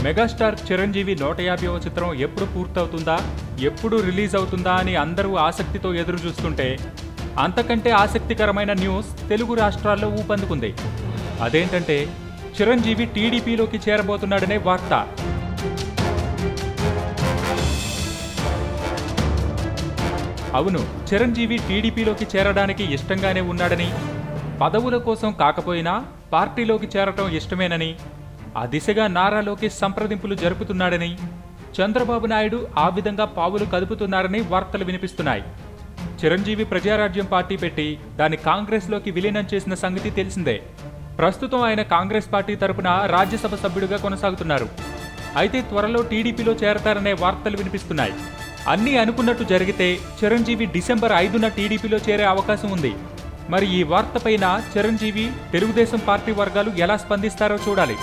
Megastar Chiranjeevi 150వ చిత్రం ఎప్పుడు పూర్తవుతుందా, ఎప్పుడు రిలీజ్ అవుతుందా అని అందరూ ఆసక్తితో ఎదురు చూస్తుంటే అంతకంటే ఆసక్తికరమైన న్యూస్ తెలుగు రాష్ట్రాల్లో ఊపందుకుంది. అదేంటంటే చిరంజీవి టీడీపీలోకి చేరబోతున్నాడనే వార్త. అవును, చిరంజీవి టీడీపీలోకి చేరడానికి ఇష్టంగానే ఉన్నాడని, పదవుల కోసం కాకపోయినా పార్టీలోకి చేరటం ఇష్టమేనని, ఆ దిశగా నారా లోకేష్ సంప్రదింపులు జరుపుతున్నాడని, చంద్రబాబు నాయుడు ఆ విధంగా పావులు కదుపుతున్నారని వార్తలు వినిపిస్తున్నాయి. చిరంజీవి ప్రజారాజ్యం పార్టీ పెట్టి దాన్ని కాంగ్రెస్లోకి విలీనం చేసిన సంగతి తెలిసిందే. ప్రస్తుతం ఆయన కాంగ్రెస్ పార్టీ తరపున రాజ్యసభ సభ్యుడిగా కొనసాగుతున్నారు. అయితే త్వరలో టీడీపీలో చేరతారనే వార్తలు వినిపిస్తున్నాయి. అన్నీ అనుకున్నట్టు జరిగితే చిరంజీవి డిసెంబర్ 5న టీడీపీలో చేరే అవకాశం ఉంది. మరి ఈ వార్తపైన చిరంజీవి, తెలుగుదేశం పార్టీ వర్గాలు ఎలా స్పందిస్తారో చూడాలి.